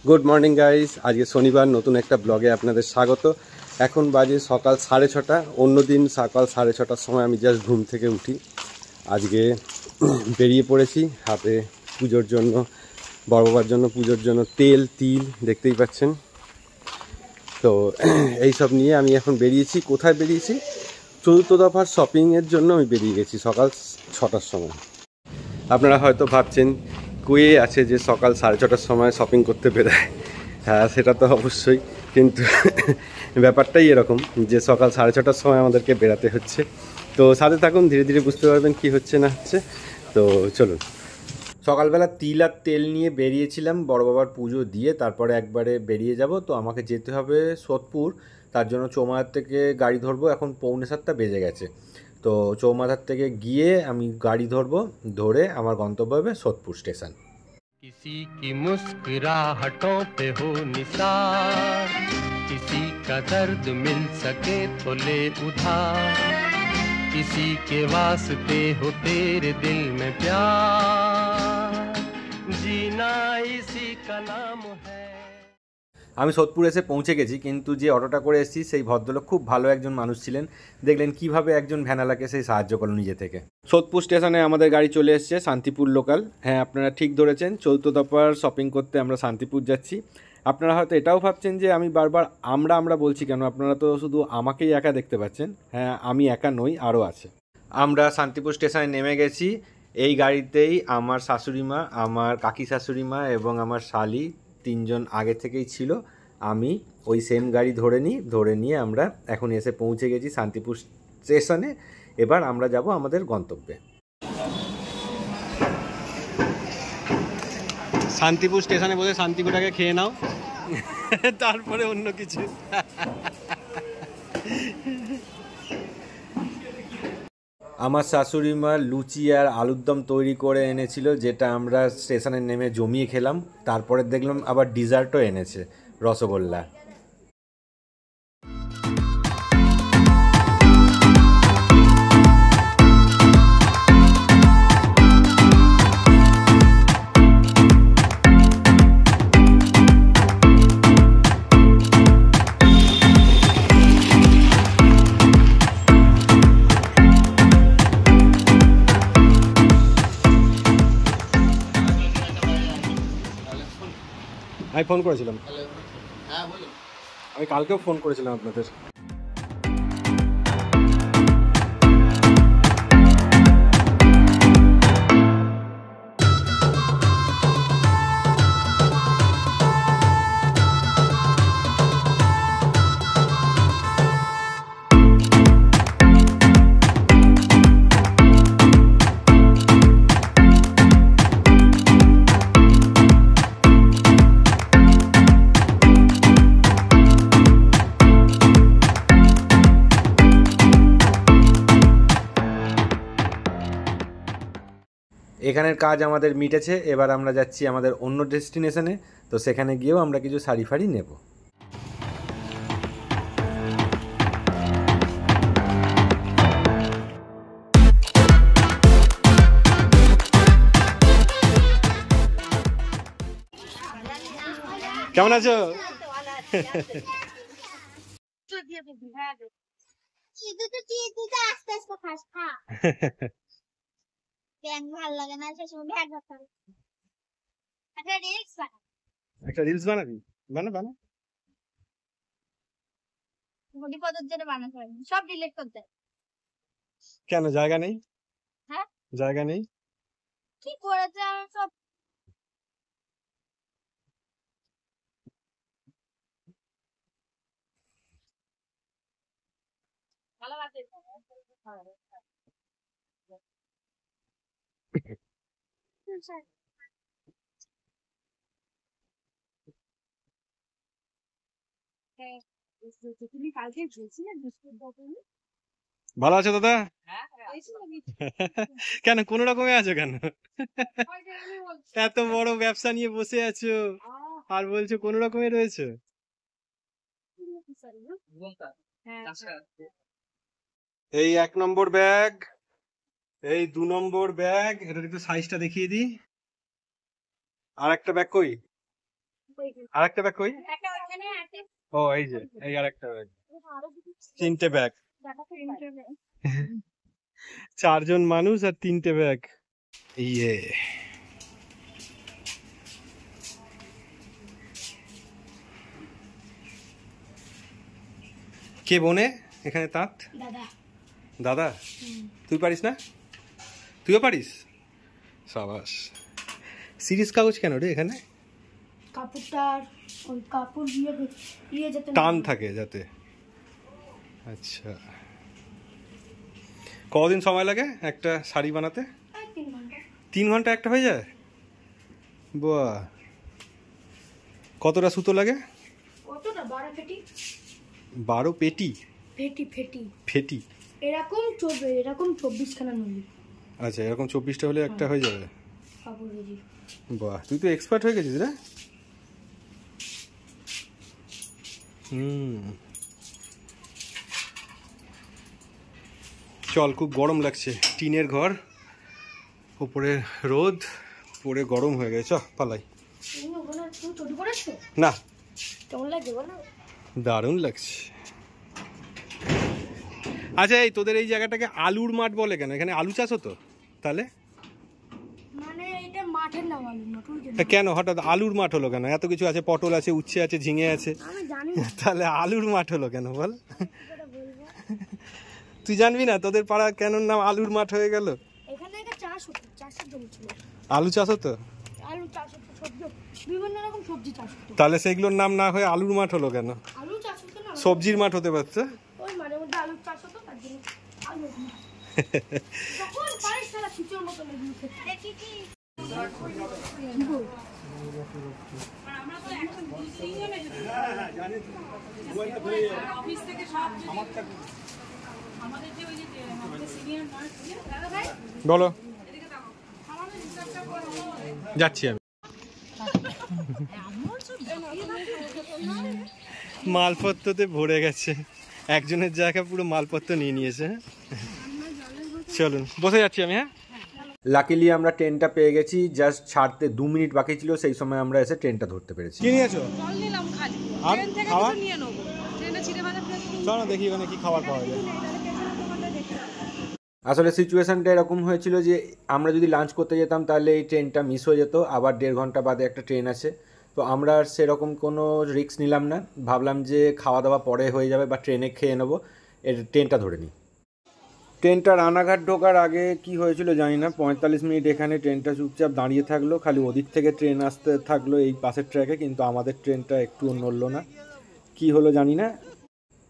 Good morning guys, আজকে শনিবার নতুন একটা ব্লগে আপনাদের স্বাগত। এখন বাজে সকাল 6:30। অন্যদিন সকাল 6:30টার সময় আমি জাস্ট ঘুম থেকে উঠি। আজকে বেরিয়ে পড়েছি হাতে পুজোর জন্য, বড় বাবার জন্য পুজোর জন্য তেল তিল দেখতেই পাচ্ছেন। তো এই সব নিয়ে আমি এখন বেরিয়েছি। কোথায় বেরিয়েছি? চতুর্থ দফার শপিংয়ের জন্য আমি বেরিয়ে গেছি সকাল 6টার সময়। আপনারা হয়তো ভাবছেন কুয়ে আছে যে সকাল 6:30টার সময় শপিং করতে বেরোয়। হ্যাঁ, সেটা তো অবশ্যই, কিন্তু ব্যাপারটাই এরকম যে সকাল 6:30টার সময় আমাদেরকে বেরাতে হচ্ছে। তো সাথে থাকুন, ধীরে ধীরে বুঝতে পারবেন কি হচ্ছে না হচ্ছে। তো চলুন। সকালবেলা তিল আর তেল নিয়ে বেরিয়েছিলাম বড় বাবার পুজো দিয়ে, তারপরে একবারে বেরিয়ে যাব। তো আমাকে যেতে হবে সোদপুর, তার জন্য চৌমাথার থেকে গাড়ি ধরবো। এখন 6:45 বেজে গেছে। তো চৌমাথার থেকে গিয়ে আমি গাড়ি ধরবো, ধরে আমার গন্তব্য হবে সোদপুর স্টেশন। किसी की मुस्कुराहटों पे हो निसार, किसी का दर्द मिल सके तो ले उधार, किसी के वास्ते हो तेरे दिल में प्यार, जीना इसी का नाम है। আমি সোদপুর এসে পৌঁছে গেছি, কিন্তু যে অটোটা করে এসেছি সেই ভদ্রলোক খুব ভালো একজন মানুষ ছিলেন। দেখলেন কিভাবে একজন ভ্যানালাকে সেই সাহায্য করলো নিজে থেকে। সোদপুর স্টেশনে আমাদের গাড়ি চলে এসেছে, শান্তিপুর লোকাল। হ্যাঁ, আপনারা ঠিক ধরেছেন, চৌদ্দ দফার শপিং করতে আমরা শান্তিপুর যাচ্ছি। আপনারা হয়তো এটাও ভাবছেন যে আমি বারবার আমরা বলছি কেন, আপনারা তো শুধু আমাকেই একা দেখতে পাচ্ছেন। হ্যাঁ, আমি একা নই, আরও আছে। আমরা শান্তিপুর স্টেশনে নেমে গেছি। এই গাড়িতেই আমার শাশুড়ি মা, আমার কাকি শাশুড়ি মা এবং আমার শালি তিনজন আগে থেকেই ছিল। আমি ওই সেম গাড়ি ধরে নিয়ে আমরা এখন এসে পৌঁছে গেছি শান্তিপুর স্টেশনে। এবার আমরা যাব আমাদের গন্তব্যে। শান্তিপুর স্টেশনে বসে শান্তিপুরটাকে খেয়ে নাও, তারপরে অন্য কিছু। আমার শাশুড়ি মা লুচি আর আলুর দম তৈরি করে এনেছিল, যেটা আমরা স্টেশনে নেমে জমিয়ে খেলাম। তারপরে দেখলাম আবার ডিজার্টও এনেছে, রসগোল্লা। আমি ফোন করেছিলাম, আমি কালকেও ফোন করেছিলাম আপনাদের। এখানের কাজ আমাদের মিটেছে, এবার আমরা যাচ্ছি আমাদের অন্য ডেস্টিনেশনে। তো সেখানে গিয়েও আমরা কিছু শাড়ি ফাড়ি নেব। কেমন আছো? একটা রিলস বানাবি? বানা। সব ডিলিট করতে। কেন? জায়গা নেই? হ্যাঁ, জায়গা নেই। কি করেছে সব? ভালো লাগে। তুমি কালকে বলছিলে বিস্কুট দাও। ভালো আছো দাদা? কেন কোনো রকমে আছো কেন? এত বড় ব্যবসা নিয়ে বসে আছো আর বলছো কোনো রকমে রয়েছে। এই 1 নম্বর ব্যাগ, এই 2 নম্বর ব্যাগ, এটা একটু সাইজটা দেখিয়ে দিই। আর একটা ব্যাগ কই? আরেকটা ব্যাগ কই? একটা ওখানে আছে। ও এই যে, এই আরেকটা ব্যাগ। আরো দুটো 3টে ব্যাগ। দেখা 4 জন মানুষ আর 3টে ব্যাগ। ইয়ে। কে বনে এখানে তাঁত? দাদা দাদা, তুই পারিস না? তুইও পারিস? সাবাস। সিরিজ কাগজ কেন রে এখানে? কাপড়টার ওই কাপড় দিয়ে যেতে টান থাকে যাতে। আচ্ছা, কদিন সময় লাগে একটা শাড়ি বানাতে? 3 ঘন্টা। 3 ঘন্টা একটা হয়ে যায়? বাহ। কতটা সুতো লাগে? কতটা 12 পেটি? 12 পেটি? পেটি ফেটি? এরকম 24 খানা নলি। আচ্ছা, এরকম 24টা হলে একটা হয়ে যাবে? কাপড় রেডি। বাহ, তুই তো এক্সপার্ট হয়ে গেছিস রে। চল, খুব গরম লাগছে। টিনের ঘর, উপরে রোদ, পরে গরম হয়ে গেছে। চ পালাই। তুমি ওখানে তুমি চটি পড়েছো? না, কেমন লাগে বলো? দারুণ লাগছে। আচ্ছা, এই তোদের এই জায়গাটাকে আলুর মাঠ বলে কেন? এখানে আলু চাষ হতো তাহলে? মানে এটা মাঠের নাম আলু মাঠ। তা কেন হঠাৎ আলুর মাঠ হলো কেন? এত কিছু আছে, পটল আছে, উচ্ছে আছে, ঝিঙে আছে, আমি জানি তাহলে আলুর মাঠ হলো কেন বল? তুই জানবি না তোদের পাড়া কেন নাম আলুর মাঠ হয়ে গেল? এখানে একটা চাষ হতো, চাষের জমি ছিল। আলু চাষ হতো? আলু চাষ হতো, সবজি, বিভিন্ন রকম সবজি চাষ হতো। তাহলে সেগুলোর নাম না হয়ে আলুর মাঠ হলো কেন? আলু চাষ হতো না, সবজির মাঠ হতে পারছে। ওই মাঝে মধ্যে আলু চাষ হতো, তার জন্য আলু তখন পারিস সারা খিচুড়ির মতো লেগে খেতে। দেখি কি বলো। যাচ্ছি আমি। মালপত্রতে ভরে গেছে, একজনের জায়গা পুরো মালপত্র নিয়ে নিয়েছে। চলুন, বসে যাচ্ছি আমি। হ্যাঁ, লাকিলি আমরা ট্রেনটা পেয়ে গেছি। জাস্ট ছাড়তে 2 মিনিট বাকি ছিল, সেই সময় আমরা এসে ট্রেনটা ধরতে পেরেছি। কি নিয়েছো? জল নিলাম খালি, আর ট্রেন থেকে খাবার? কিছু নিয়ে নেবো, ট্রেনে চিড়ে ভাজা খেয়ে নেবো। চলো দেখি ওখানে কি খাবার পাওয়া যায়। আসলে সিচুয়েশনটা এরকম হয়েছিল যে আমরা যদি লাঞ্চ করতে যেতাম তাহলে এই ট্রেনটা মিস হয়ে যেত, আবার 1.5 ঘন্টা বাদে একটা ট্রেন আছে। তো আমরা আর সেরকম কোনো রিস্ক নিলাম না, ভাবলাম যে খাওয়া দাওয়া পরে হয়ে যাবে বা ট্রেনে খেয়ে নেবো, এর ট্রেনটা ধরে নিই। ট্রেনটা রানাঘাট ঢোকার আগে কি হয়েছিল জানি না, 45 মিনিট এখানে ট্রেনটা চুপচাপ দাঁড়িয়ে থাকলো, খালি ওদিক থেকে ট্রেন আসতে থাকলো এই পাশের ট্র্যাকে, কিন্তু আমাদের ট্রেনটা একটুও নড়লো না। কি হলো জানি না।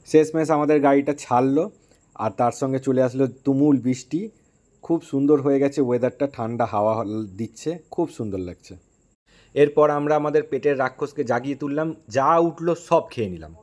শেষমেশ আমাদের গাড়িটা ছাড়লো, আর তার সঙ্গে চলে আসলো তুমুল বৃষ্টি। খুব সুন্দর হয়ে গেছে ওয়েদারটা, ঠান্ডা হাওয়া দিচ্ছে, খুব সুন্দর লাগছে। এরপর আমরা আমাদের পেটের রাক্ষসকে জাগিয়ে তুললাম, যা উঠলো সব খেয়ে নিলাম।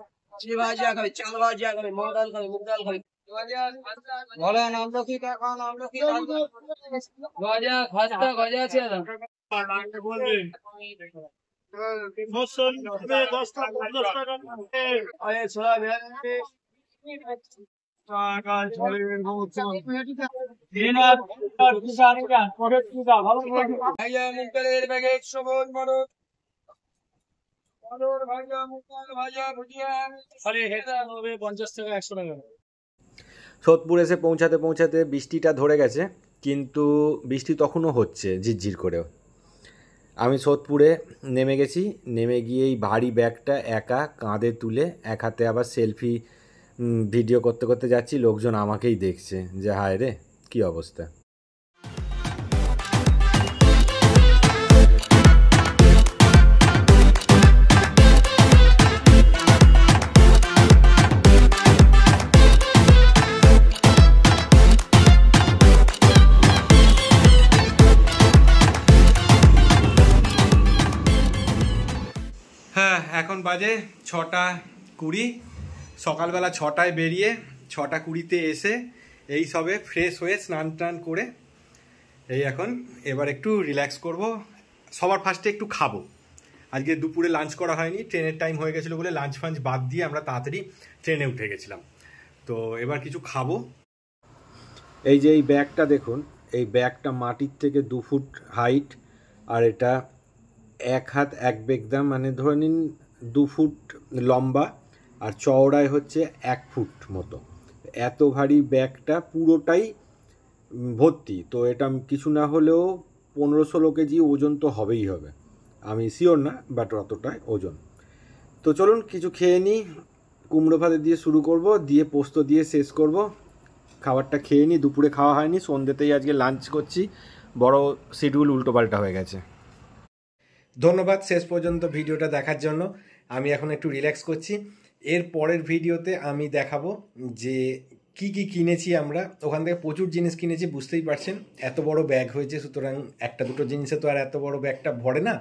সোদপুর এসে পৌঁছাতে পৌঁছাতে বৃষ্টিটা ধরে গেছে, কিন্তু বৃষ্টি তখনও হচ্ছে ঝিরঝির করেও। আমি সোদপুরে নেমে গেছি, নেমে গিয়ে এই ভারী ব্যাগটা একা কাঁধে তুলে এক হাতে আবার সেলফি ভিডিও করতে করতে যাচ্ছি। লোকজন আমাকেই দেখছে যে হায় রে কী অবস্থা। হ্যাঁ, এখন বাজে 6:20। সকালবেলা 6টায় বেরিয়ে 6:20 এসে এই সবে ফ্রেশ হয়ে স্নান টান করে এই এখন এবার একটু রিল্যাক্স করব। সবার ফার্স্টে একটু খাবো। আজকে দুপুরে লাঞ্চ করা হয়নি, ট্রেনের টাইম হয়ে গেছিলো বলে লাঞ্চ ফাঞ্চ বাদ দিয়ে আমরা তাড়াতাড়ি ট্রেনে উঠে গেছিলাম। তো এবার কিছু খাবো। এই যে এই ব্যাগটা দেখুন, এই ব্যাগটা মাটির থেকে 2 ফুট হাইট, আর এটা 1 হাত 1 বেগদা, মানে ধরে নিন 2 ফুট লম্বা আর চওড়ায় হচ্ছে 1 ফুট মতো। এত ভারী ব্যাগটা পুরোটাই ভর্তি, তো এটা কিছু না হলেও 15-16 কেজি ওজন তো হবেই হবে, আমি শিওর না, বাট অতটাই ওজন। তো চলুন কিছু খেয়ে নিই, কুমড়ো ভাতে দিয়ে শুরু করব, দিয়ে পোস্ত দিয়ে শেষ করব। খাবারটা খেয়ে নিই, দুপুরে খাওয়া হয়নি, সন্ধ্যেতেই আজকে লাঞ্চ করছি, বড় শিডিউল উল্টোপাল্টা হয়ে গেছে। ধন্যবাদ শেষ পর্যন্ত ভিডিওটা দেখার জন্য। আমি এখন একটু রিল্যাক্স করছি। এর পরের ভিডিওতে আমি দেখাবো যে কি কি কিনেছি আমরা। ওখান থেকে প্রচুর জিনিস কিনেছি, বুঝতেই পারছেন, এত বড় ব্যাগ হয়েছে, সুতরাং একটা দুটো জিনিসে তো আর এত বড় ব্যাগটা ভরে না।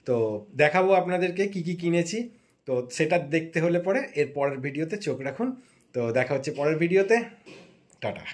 তো দেখাবো আপনাদেরকে কি কি কিনেছি। তো সেটা দেখতে হলে পরে এর পরের ভিডিওতে চোখ রাখুন। তো দেখা হচ্ছে পরের ভিডিওতে, টাটা।